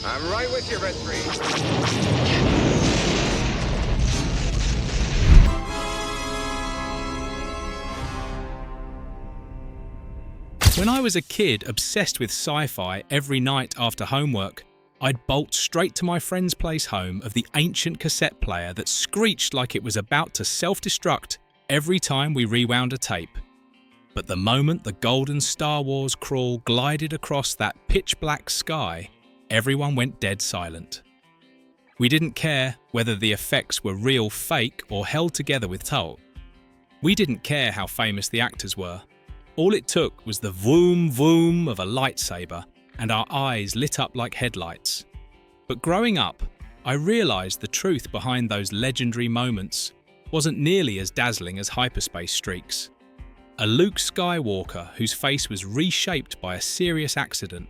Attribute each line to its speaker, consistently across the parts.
Speaker 1: I'm right with you, Red 3.
Speaker 2: When I was a kid obsessed with sci-fi every night after homework, I'd bolt straight to my friend's place home of the ancient cassette player that screeched like it was about to self-destruct every time we rewound a tape. But the moment the golden Star Wars crawl glided across that pitch-black sky, everyone went dead silent. We didn't care whether the effects were real, fake, or held together with tape. We didn't care how famous the actors were. All it took was the vroom vroom of a lightsaber, and our eyes lit up like headlights. But growing up, I realized the truth behind those legendary moments wasn't nearly as dazzling as hyperspace streaks. A Luke Skywalker whose face was reshaped by a serious accident.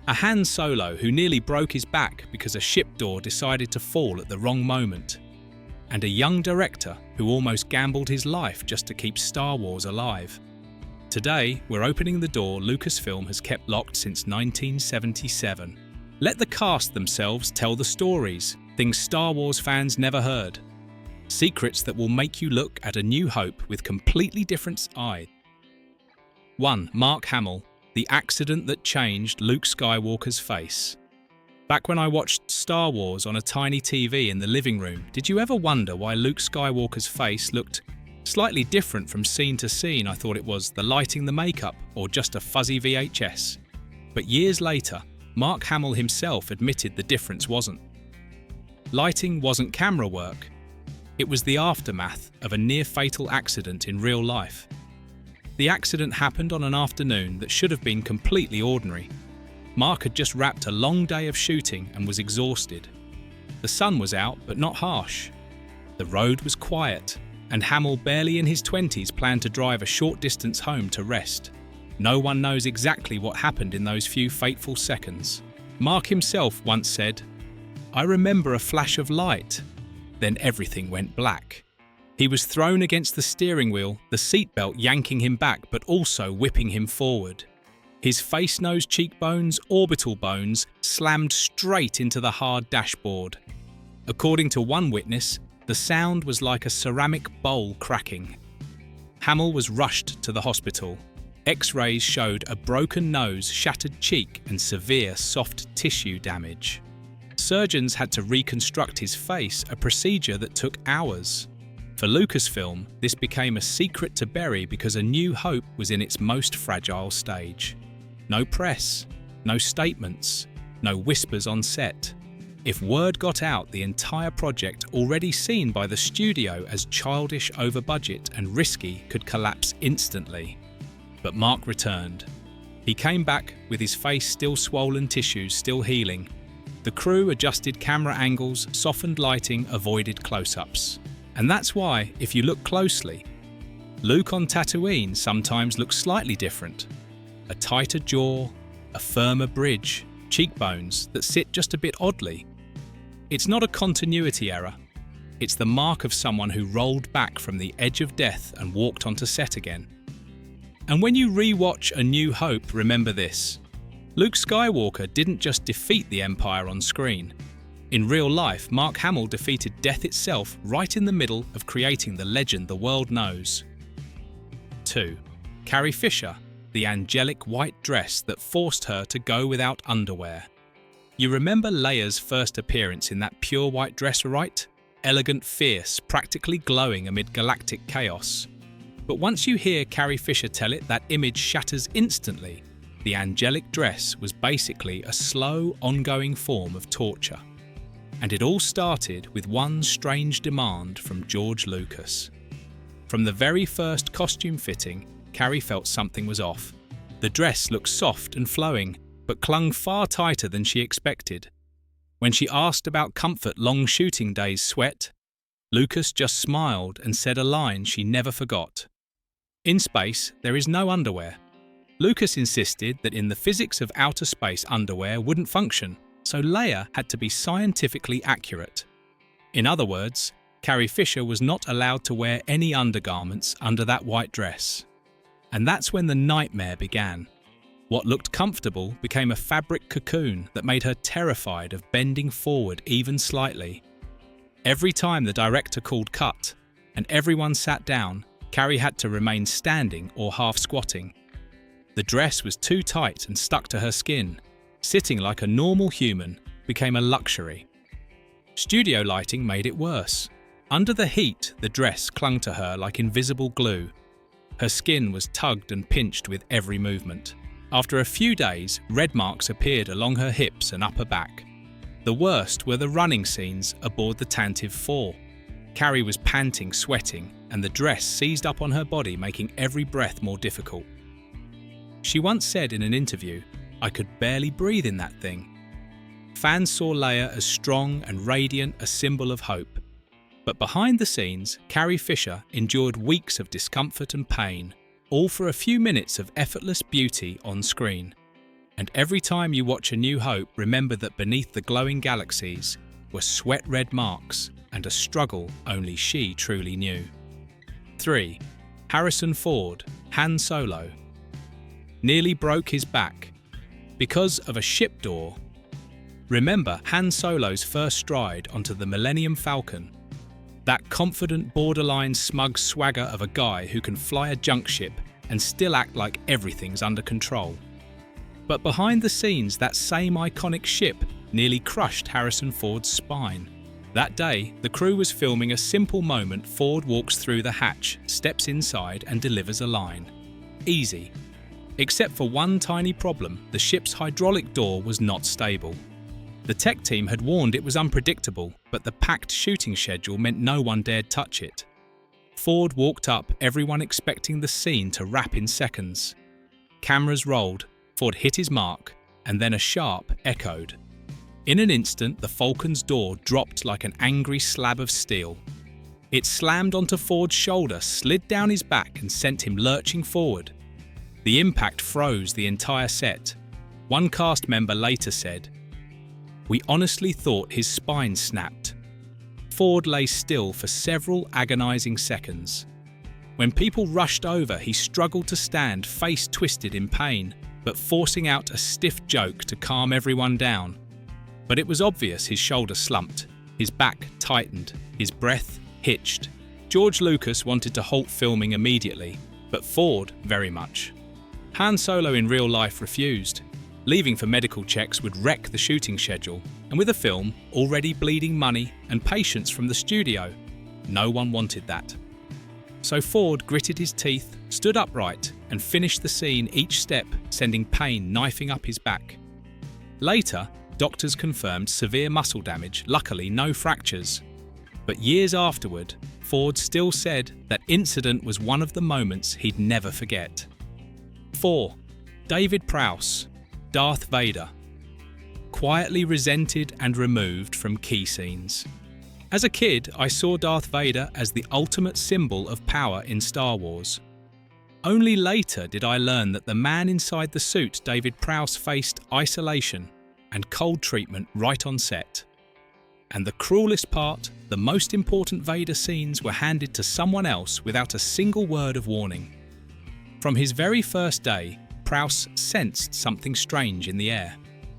Speaker 2: A Han Solo who nearly broke his back because a ship door decided to fall at the wrong moment. And a young director who almost gambled his life just to keep Star Wars alive. Today, we're opening the door Lucasfilm has kept locked since 1977. Let the cast themselves tell the stories, things Star Wars fans never heard. Secrets that will make you look at A New Hope with completely different eyes. 1. Mark Hamill, the accident that changed Luke Skywalker's face. Back when I watched Star Wars on a tiny TV in the living room, did you ever wonder why Luke Skywalker's face looked slightly different from scene to scene? I thought it was the lighting, the makeup, or just a fuzzy VHS. But years later, Mark Hamill himself admitted the difference wasn't. Lighting wasn't camera work. It was the aftermath of a near-fatal accident in real life. The accident happened on an afternoon that should have been completely ordinary. Mark had just wrapped a long day of shooting and was exhausted. The sun was out, but not harsh. The road was quiet, and Hamill, barely in his 20s, planned to drive a short distance home to rest. No one knows exactly what happened in those few fateful seconds. Mark himself once said, "I remember a flash of light. Then everything went black." He was thrown against the steering wheel, the seatbelt yanking him back but also whipping him forward. His face, nose, cheekbones, orbital bones slammed straight into the hard dashboard. According to one witness, the sound was like a ceramic bowl cracking. Hamill was rushed to the hospital. X-rays showed a broken nose, shattered cheek, and severe soft tissue damage. Surgeons had to reconstruct his face, a procedure that took hours. For Lucasfilm, this became a secret to bury because A New Hope was in its most fragile stage. No press, no statements, no whispers on set. If word got out, the entire project, already seen by the studio as childish, over budget, and risky, could collapse instantly. But Mark returned. He came back with his face still swollen, tissues still healing. The crew adjusted camera angles, softened lighting, avoided close-ups. And that's why, if you look closely, Luke on Tatooine sometimes looks slightly different. A tighter jaw, a firmer bridge, cheekbones that sit just a bit oddly. It's not a continuity error. It's the mark of someone who rolled back from the edge of death and walked onto set again. And when you re-watch A New Hope, remember this. Luke Skywalker didn't just defeat the Empire on screen. In real life, Mark Hamill defeated death itself right in the middle of creating the legend the world knows. 2. Carrie Fisher, the angelic white dress that forced her to go without underwear. You remember Leia's first appearance in that pure white dress, right? Elegant, fierce, practically glowing amid galactic chaos. But once you hear Carrie Fisher tell it, that image shatters instantly. The angelic dress was basically a slow, ongoing form of torture. And it all started with one strange demand from George Lucas. From the very first costume fitting, Carrie felt something was off. The dress looked soft and flowing, but clung far tighter than she expected. When she asked about comfort long shooting days sweat, Lucas just smiled and said a line she never forgot. In space, there is no underwear. Lucas insisted that in the physics of outer space, underwear wouldn't function, so Leia had to be scientifically accurate. In other words, Carrie Fisher was not allowed to wear any undergarments under that white dress. And that's when the nightmare began. What looked comfortable became a fabric cocoon that made her terrified of bending forward even slightly. Every time the director called cut and everyone sat down, Carrie had to remain standing or half squatting. The dress was too tight and stuck to her skin. Sitting like a normal human became a luxury. Studio lighting made it worse. Under the heat, the dress clung to her like invisible glue. Her skin was tugged and pinched with every movement. After a few days, red marks appeared along her hips and upper back. The worst were the running scenes aboard the Tantive 4. Carrie was panting, sweating, and the dress seized up on her body, making every breath more difficult. She once said in an interview, "I could barely breathe in that thing." Fans saw Leia as strong and radiant, a symbol of hope. But behind the scenes, Carrie Fisher endured weeks of discomfort and pain, all for a few minutes of effortless beauty on screen. And every time you watch A New Hope, remember that beneath the glowing galaxies were sweat-red marks and a struggle only she truly knew. 3. Harrison Ford, Han Solo. Nearly broke his back because of a ship door. Remember Han Solo's first stride onto the Millennium Falcon? That confident, borderline smug swagger of a guy who can fly a junk ship and still act like everything's under control. But behind the scenes, that same iconic ship nearly crushed Harrison Ford's spine. That day, the crew was filming a simple moment. Ford walks through the hatch, steps inside and delivers a line. Easy. Except for one tiny problem, the ship's hydraulic door was not stable. The tech team had warned it was unpredictable, but the packed shooting schedule meant no one dared touch it. Ford walked up, everyone expecting the scene to wrap in seconds. Cameras rolled, Ford hit his mark, and then a sharp echoed. In an instant, the Falcon's door dropped like an angry slab of steel. It slammed onto Ford's shoulder, slid down his back, and sent him lurching forward. The impact froze the entire set. One cast member later said, "We honestly thought his spine snapped." Ford lay still for several agonizing seconds. When people rushed over, he struggled to stand, face twisted in pain, but forcing out a stiff joke to calm everyone down. But it was obvious his shoulder slumped, his back tightened, his breath hitched. George Lucas wanted to halt filming immediately, but Ford very much. Han Solo in real life refused. Leaving for medical checks would wreck the shooting schedule, and with a film already bleeding money and patience from the studio, no one wanted that. So Ford gritted his teeth, stood upright, and finished the scene each step, sending pain knifing up his back. Later, doctors confirmed severe muscle damage, luckily no fractures. But years afterward, Ford still said that incident was one of the moments he'd never forget. 4. David Prowse, Darth Vader. Quietly resented and removed from key scenes. As a kid, I saw Darth Vader as the ultimate symbol of power in Star Wars. Only later did I learn that the man inside the suit David Prowse faced isolation and cold treatment right on set. And the cruelest part, the most important Vader scenes were handed to someone else without a single word of warning. From his very first day, Prowse sensed something strange in the air.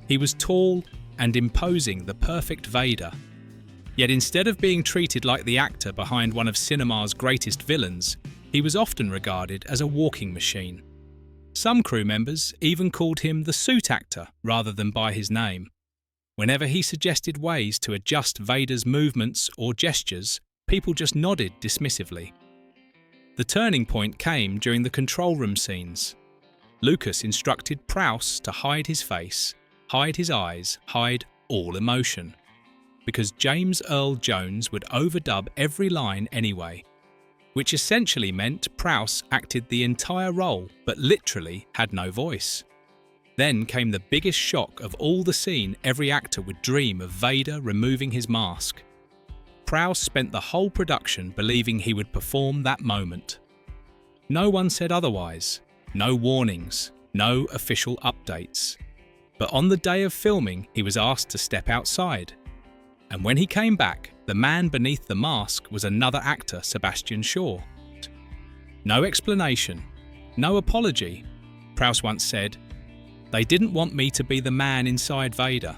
Speaker 2: He was tall and imposing, the perfect Vader. Yet instead of being treated like the actor behind one of cinema's greatest villains, he was often regarded as a walking machine. Some crew members even called him the suit actor rather than by his name. Whenever he suggested ways to adjust Vader's movements or gestures, people just nodded dismissively. The turning point came during the control room scenes. Lucas instructed Prowse to hide his face, hide his eyes, hide all emotion. Because James Earl Jones would overdub every line anyway, which essentially meant Prowse acted the entire role but literally had no voice. Then came the biggest shock of all the scene every actor would dream of: Vader removing his mask. Prowse spent the whole production believing he would perform that moment. No one said otherwise, no warnings, no official updates. But on the day of filming, he was asked to step outside. And when he came back, the man beneath the mask was another actor, Sebastian Shaw. No explanation, no apology. Prowse once said, They didn't want me to be the man inside Vader.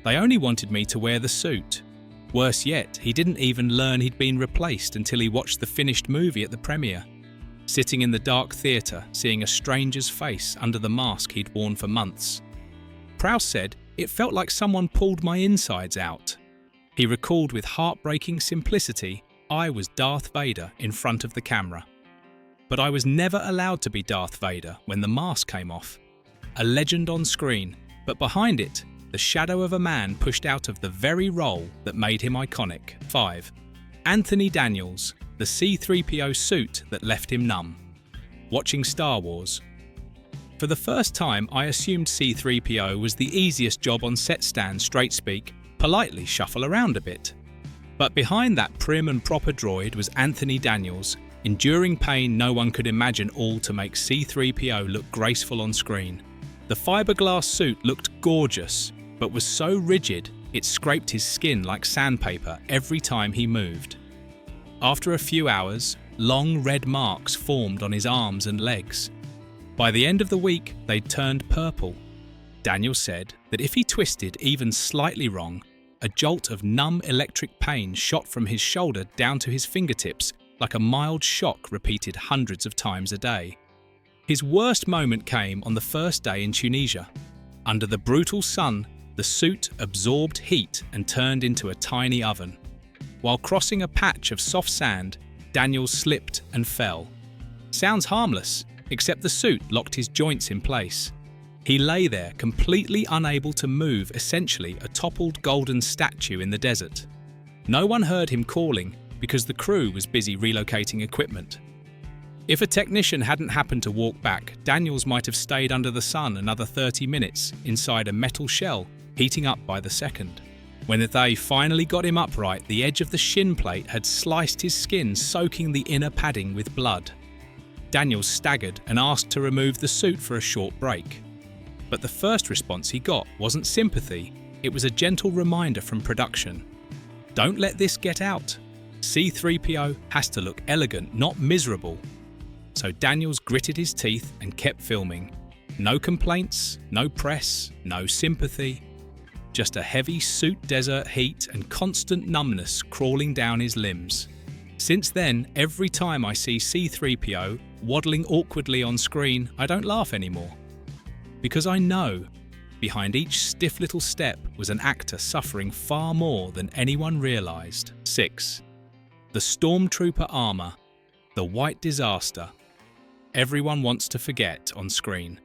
Speaker 2: They only wanted me to wear the suit. Worse yet, he didn't even learn he'd been replaced until he watched the finished movie at the premiere. Sitting in the dark theatre, seeing a stranger's face under the mask he'd worn for months. Prowse said, "It felt like someone pulled my insides out." He recalled with heartbreaking simplicity, I was Darth Vader in front of the camera. But I was never allowed to be Darth Vader when the mask came off. A legend on screen, but behind it, the shadow of a man pushed out of the very role that made him iconic. 5. Anthony Daniels, the C-3PO suit that left him numb. Watching Star Wars. For the first time, I assumed C-3PO was the easiest job on set stand, straight speak, politely shuffle around a bit. But behind that prim and proper droid was Anthony Daniels, enduring pain no one could imagine, all to make C-3PO look graceful on screen. The fiberglass suit looked gorgeous, but was so rigid it scraped his skin like sandpaper every time he moved. After a few hours, long red marks formed on his arms and legs. By the end of the week, they'd turned purple. Daniel said that if he twisted even slightly wrong, a jolt of numb electric pain shot from his shoulder down to his fingertips like a mild shock repeated hundreds of times a day. His worst moment came on the first day in Tunisia. Under the brutal sun, the suit absorbed heat and turned into a tiny oven. While crossing a patch of soft sand, Daniel slipped and fell. Sounds harmless, except the suit locked his joints in place. He lay there, completely unable to move, essentially a toppled golden statue in the desert. No one heard him calling because the crew was busy relocating equipment. If a technician hadn't happened to walk back, Daniels might have stayed under the sun another 30 minutes inside a metal shell, heating up by the second. When they finally got him upright, the edge of the shin plate had sliced his skin, soaking the inner padding with blood. Daniels staggered and asked to remove the suit for a short break. But the first response he got wasn't sympathy, it was a gentle reminder from production. Don't let this get out. C-3PO has to look elegant, not miserable. So Daniels gritted his teeth and kept filming. No complaints, no press, no sympathy. Just a heavy suit desert heat and constant numbness crawling down his limbs. Since then, every time I see C-3PO waddling awkwardly on screen, I don't laugh anymore. Because I know, behind each stiff little step was an actor suffering far more than anyone realised. 6. The Stormtrooper armour, the white disaster. Everyone wants to forget on screen.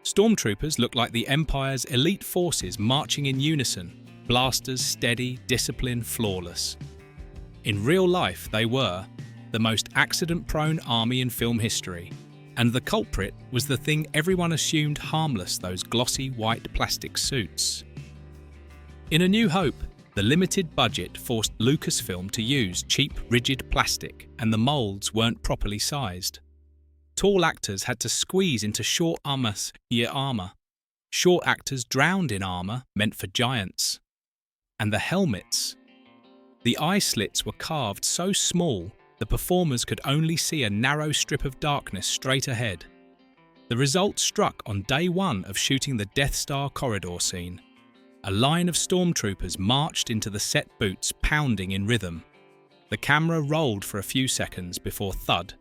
Speaker 2: Stormtroopers look like the Empire's elite forces marching in unison, blasters steady, discipline flawless. In real life, they were the most accident-prone army in film history, and the culprit was the thing everyone assumed harmless, those glossy white plastic suits. In A New Hope, the limited budget forced Lucasfilm to use cheap, rigid plastic, and the moulds weren't properly sized. Tall actors had to squeeze into short armour. Short actors drowned in armour meant for giants. And the helmets. The eye slits were carved so small the performers could only see a narrow strip of darkness straight ahead. The result struck on day one of shooting the Death Star corridor scene. A line of stormtroopers marched into the set boots, pounding in rhythm. The camera rolled for a few seconds before thud.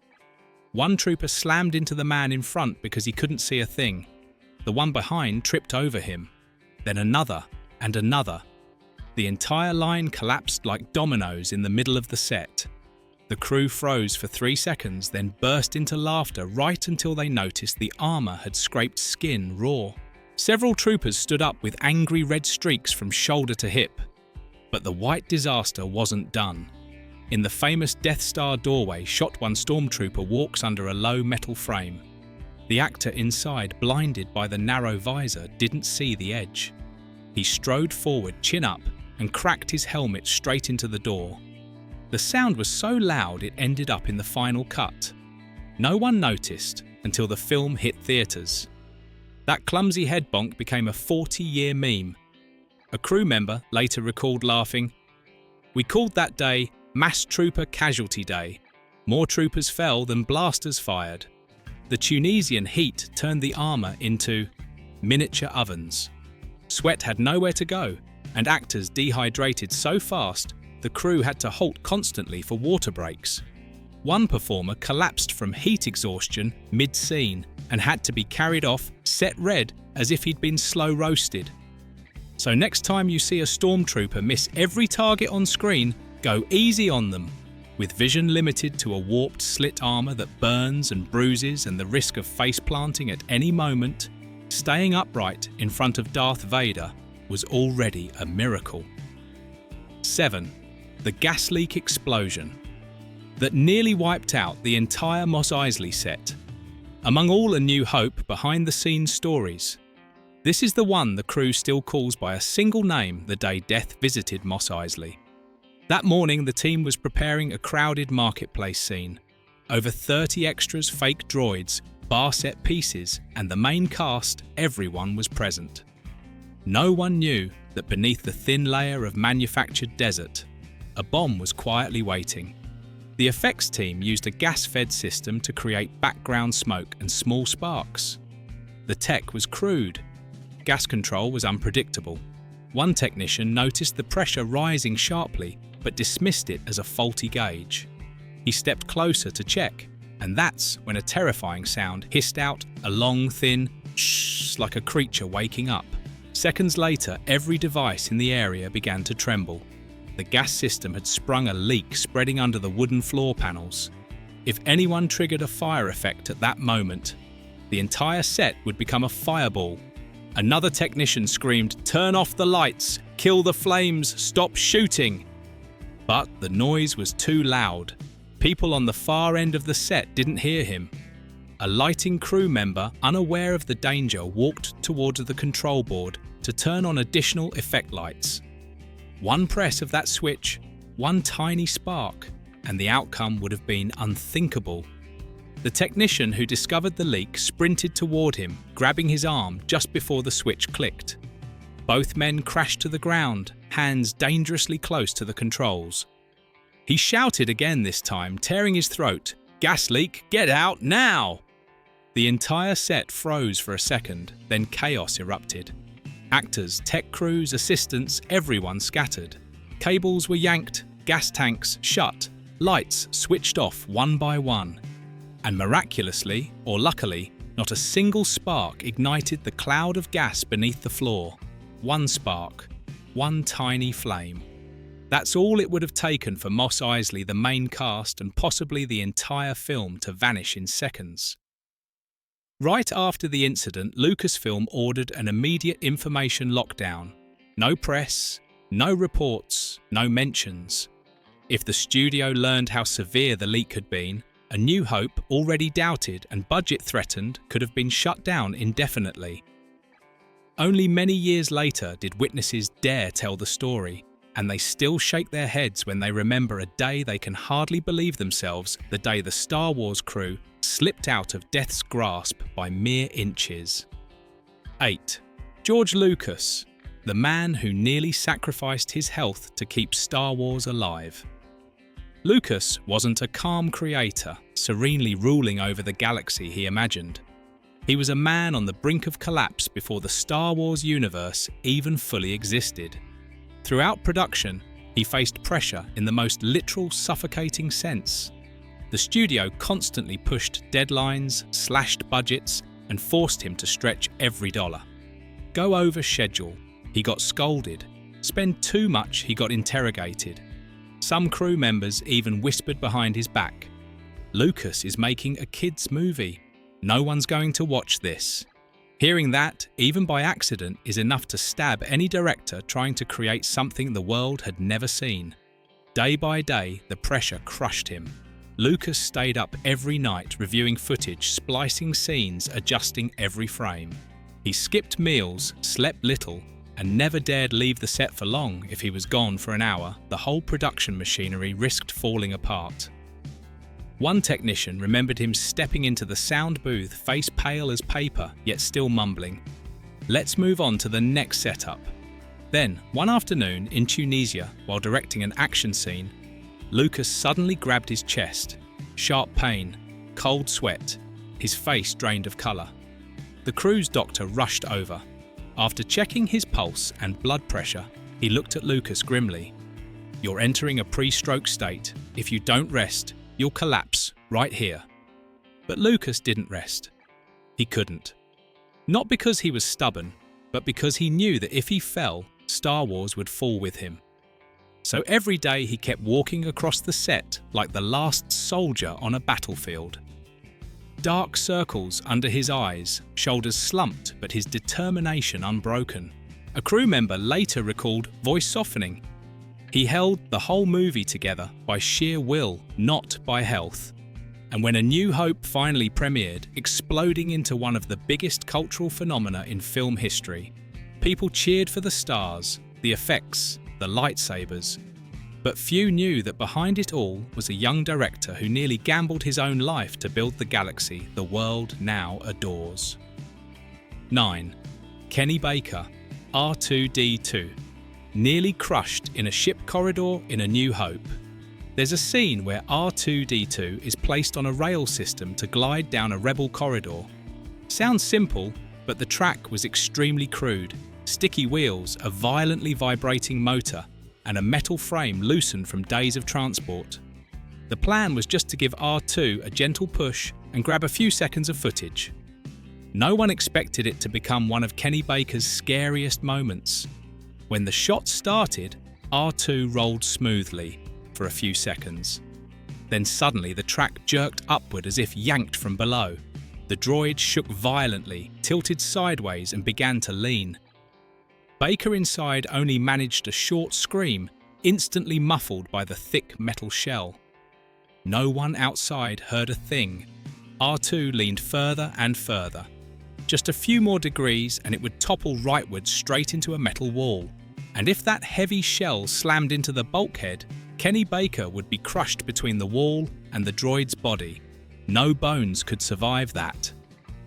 Speaker 2: One trooper slammed into the man in front because he couldn't see a thing. The one behind tripped over him. Then another and another. The entire line collapsed like dominoes in the middle of the set. The crew froze for 3 seconds, then burst into laughter right until they noticed the armour had scraped skin raw. Several troopers stood up with angry red streaks from shoulder to hip. But the white disaster wasn't done. In the famous Death Star doorway, shot one stormtrooper walks under a low metal frame. The actor inside, blinded by the narrow visor, didn't see the edge. He strode forward, chin up, and cracked his helmet straight into the door. The sound was so loud it ended up in the final cut. No one noticed until the film hit theatres. That clumsy head bonk became a 40-year meme. A crew member later recalled laughing, "We called that day Mass Trooper Casualty Day. More troopers fell than blasters fired." The Tunisian heat turned the armour into miniature ovens. Sweat had nowhere to go, and actors dehydrated so fast the crew had to halt constantly for water breaks. One performer collapsed from heat exhaustion mid-scene and had to be carried off, set red, as if he'd been slow roasted. So next time you see a Stormtrooper miss every target on screen, go easy on them. With vision limited to a warped slit armor that burns and bruises and the risk of face planting at any moment, staying upright in front of Darth Vader was already a miracle. 7. The gas leak explosion that nearly wiped out the entire Mos Eisley set. Among all A New Hope behind-the-scenes stories, this is the one the crew still calls by a single name the day death visited Mos Eisley. That morning, the team was preparing a crowded marketplace scene. Over 30 extras, fake droids, bar set pieces, and the main cast, everyone was present. No one knew that beneath the thin layer of manufactured desert, a bomb was quietly waiting. The effects team used a gas-fed system to create background smoke and small sparks. The tech was crude. Gas control was unpredictable. One technician noticed the pressure rising sharply, but dismissed it as a faulty gauge. He stepped closer to check, and that's when a terrifying sound hissed out, a long, thin shh, like a creature waking up. Seconds later, every device in the area began to tremble. The gas system had sprung a leak spreading under the wooden floor panels. If anyone triggered a fire effect at that moment, the entire set would become a fireball. Another technician screamed, "Turn off the lights! Kill the flames! Stop shooting!" But the noise was too loud. People on the far end of the set didn't hear him. A lighting crew member, unaware of the danger, walked towards the control board to turn on additional effect lights. One press of that switch, one tiny spark, and the outcome would have been unthinkable. The technician who discovered the leak sprinted toward him, grabbing his arm just before the switch clicked. Both men crashed to the ground, hands dangerously close to the controls. He shouted again this time, tearing his throat, "Gas leak, get out now!" The entire set froze for a second, then chaos erupted. Actors, tech crews, assistants, everyone scattered. Cables were yanked, gas tanks shut, lights switched off one by one. And miraculously, or luckily, not a single spark ignited the cloud of gas beneath the floor. One spark, one tiny flame. That's all it would have taken for Mos Eisley, the main cast, and possibly the entire film to vanish in seconds. Right after the incident, Lucasfilm ordered an immediate information lockdown. No press, no reports, no mentions. If the studio learned how severe the leak had been, A New Hope, already doubted and budget threatened, could have been shut down indefinitely. Only many years later did witnesses dare tell the story, and they still shake their heads when they remember a day they can hardly believe themselves, the day the Star Wars crew slipped out of death's grasp by mere inches. 8. George Lucas, the man who nearly sacrificed his health to keep Star Wars alive. Lucas wasn't a calm creator, serenely ruling over the galaxy he imagined. He was a man on the brink of collapse before the Star Wars universe even fully existed. Throughout production, he faced pressure in the most literal, suffocating sense. The studio constantly pushed deadlines, slashed budgets, and forced him to stretch every dollar. Go over schedule, he got scolded. Spend too much, he got interrogated. Some crew members even whispered behind his back, "Lucas is making a kids' movie. No one's going to watch this." Hearing that, even by accident, is enough to stab any director trying to create something the world had never seen. Day by day, the pressure crushed him. Lucas stayed up every night reviewing footage, splicing scenes, adjusting every frame. He skipped meals, slept little, and never dared leave the set for long. If he was gone for an hour, the whole production machinery risked falling apart. One technician remembered him stepping into the sound booth, face pale as paper, yet still mumbling, "Let's move on to the next setup." Then, one afternoon in Tunisia, while directing an action scene, Lucas suddenly grabbed his chest. Sharp pain, cold sweat, his face drained of colour. The crew's doctor rushed over. After checking his pulse and blood pressure, he looked at Lucas grimly. "You're entering a pre-stroke state. If you don't rest, you'll collapse right here." But Lucas didn't rest. He couldn't. Not because he was stubborn, but because he knew that if he fell, Star Wars would fall with him. So every day he kept walking across the set like the last soldier on a battlefield. Dark circles under his eyes, shoulders slumped but his determination unbroken. A crew member later recalled voice softening. He held the whole movie together by sheer will, not by health. And when A New Hope finally premiered, exploding into one of the biggest cultural phenomena in film history, people cheered for the stars, the effects, the lightsabers. But few knew that behind it all was a young director who nearly gambled his own life to build the galaxy the world now adores. 9. Kenny Baker, R2-D2, nearly crushed in a ship corridor in A New Hope. There's a scene where R2-D2 is placed on a rail system to glide down a rebel corridor. Sounds simple, but the track was extremely crude. Sticky wheels, a violently vibrating motor, and a metal frame loosened from days of transport. The plan was just to give R2 a gentle push and grab a few seconds of footage. No one expected it to become one of Kenny Baker's scariest moments. When the shot started, R2 rolled smoothly for a few seconds. Then suddenly the track jerked upward as if yanked from below. The droid shook violently, tilted sideways and began to lean. Baker inside only managed a short scream, instantly muffled by the thick metal shell. No one outside heard a thing. R2 leaned further and further. Just a few more degrees and it would topple rightward straight into a metal wall. And if that heavy shell slammed into the bulkhead, Kenny Baker would be crushed between the wall and the droid's body. No bones could survive that.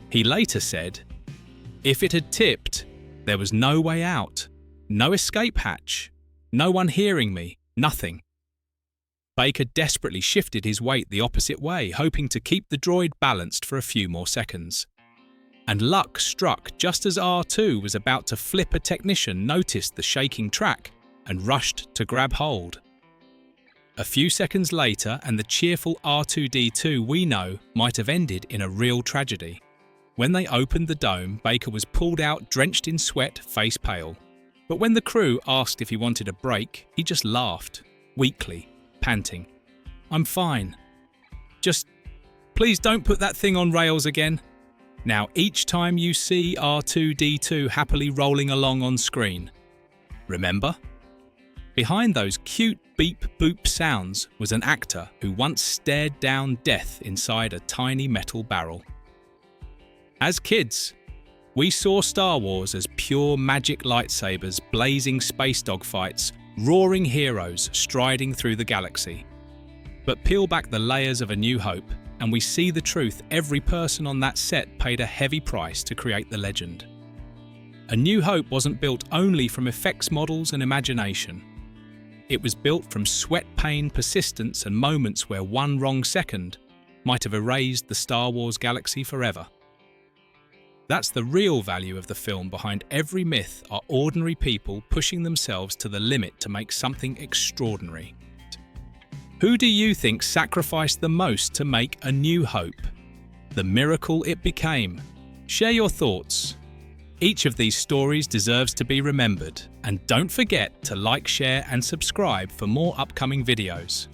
Speaker 2: He later said, "If it had tipped, there was no way out, no escape hatch, no one hearing me, nothing." Baker desperately shifted his weight the opposite way, hoping to keep the droid balanced for a few more seconds. And luck struck just as R2 was about to flip. A technician noticed the shaking track and rushed to grab hold. A few seconds later, and the cheerful R2-D2 we know might have ended in a real tragedy. When they opened the dome, Baker was pulled out drenched in sweat, face pale. But when the crew asked if he wanted a break, he just laughed, weakly, panting. "I'm fine. Just, please don't put that thing on rails again." Now, each time you see R2-D2 happily rolling along on screen, remember? Behind those cute beep-boop sounds was an actor who once stared down death inside a tiny metal barrel. As kids, we saw Star Wars as pure magic lightsabers, blazing space dogfights, roaring heroes striding through the galaxy. But peel back the layers of A New Hope, and we see the truth. Every person on that set paid a heavy price to create the legend. A New Hope wasn't built only from effects models and imagination. It was built from sweat, pain, persistence, and moments where one wrong second might have erased the Star Wars galaxy forever. That's the real value of the film. Behind every myth are ordinary people pushing themselves to the limit to make something extraordinary. Who do you think sacrificed the most to make A New Hope? The miracle it became? Share your thoughts. Each of these stories deserves to be remembered, and don't forget to like, share and subscribe for more upcoming videos.